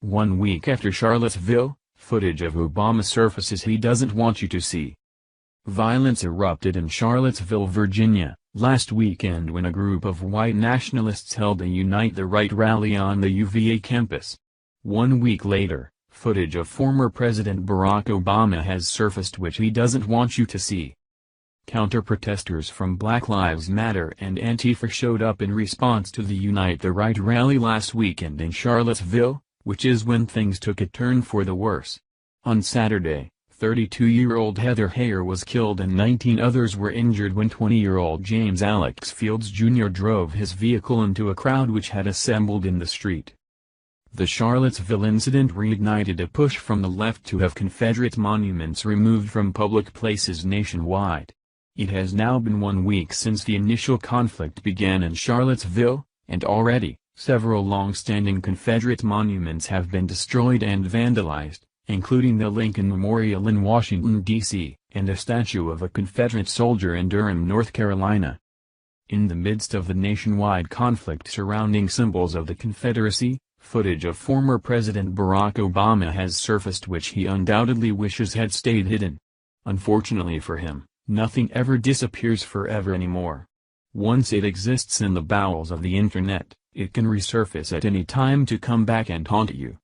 1 week after Charlottesville, footage of Obama surfaces he doesn't want you to see. Violence erupted in Charlottesville, Virginia, last weekend when a group of white nationalists held a Unite the Right rally on the UVA campus. 1 week later, footage of former President Barack Obama has surfaced which he doesn't want you to see. Counter-protesters from Black Lives Matter and Antifa showed up in response to the Unite the Right rally last weekend in Charlottesville, which is when things took a turn for the worse. On Saturday, 32-year-old Heather Heyer was killed and 19 others were injured when 20-year-old James Alex Fields Jr. drove his vehicle into a crowd which had assembled in the street. The Charlottesville incident reignited a push from the left to have Confederate monuments removed from public places nationwide. It has now been 1 week since the initial conflict began in Charlottesville, and already, several long-standing Confederate monuments have been destroyed and vandalized, including the Lincoln Memorial in Washington, D.C., and a statue of a Confederate soldier in Durham, North Carolina. In the midst of the nationwide conflict surrounding symbols of the Confederacy, footage of former President Barack Obama has surfaced which he undoubtedly wishes had stayed hidden. Unfortunately for him, nothing ever disappears forever anymore. Once it exists in the bowels of the internet, it can resurface at any time to come back and haunt you.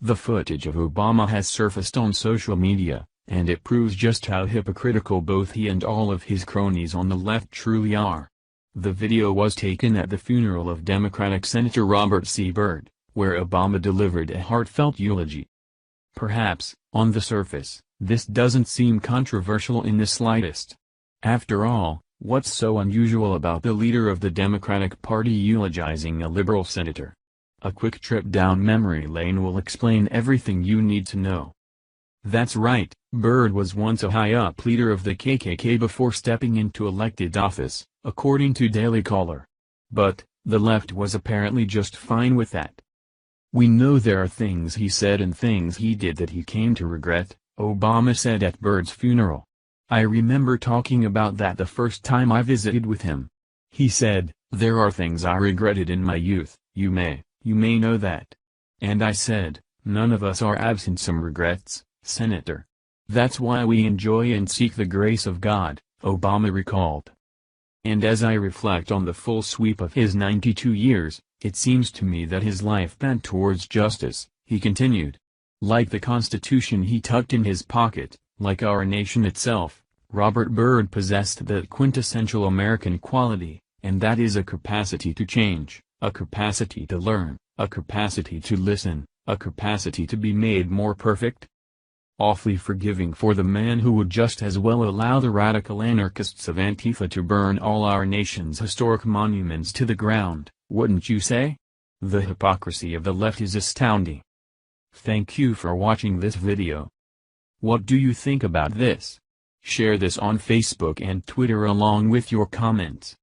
The footage of Obama has surfaced on social media, and it proves just how hypocritical both he and all of his cronies on the left truly are. The video was taken at the funeral of Democratic Senator Robert C. Byrd, where Obama delivered a heartfelt eulogy. Perhaps, on the surface, this doesn't seem controversial in the slightest. After all, what's so unusual about the leader of the Democratic Party eulogizing a liberal senator? A quick trip down memory lane will explain everything you need to know. That's right, Byrd was once a high-up leader of the KKK before stepping into elected office, according to Daily Caller. But, the left was apparently just fine with that. We know there are things he said and things he did that he came to regret, Obama said at Byrd's funeral. I remember talking about that the first time I visited with him. He said, there are things I regretted in my youth, you may know that. And I said, none of us are absent some regrets, Senator. That's why we enjoy and seek the grace of God, Obama recalled. And as I reflect on the full sweep of his 92 years, it seems to me that his life bent towards justice, he continued. Like the Constitution he tucked in his pocket, like our nation itself, Robert Byrd possessed that quintessential American quality, and that is a capacity to change, a capacity to learn, a capacity to listen, a capacity to be made more perfect. Awfully forgiving for the man who would just as well allow the radical anarchists of Antifa to burn all our nation's historic monuments to the ground, wouldn't you say? The hypocrisy of the left is astounding. Thank you for watching this video. What do you think about this? Share this on Facebook and Twitter along with your comments.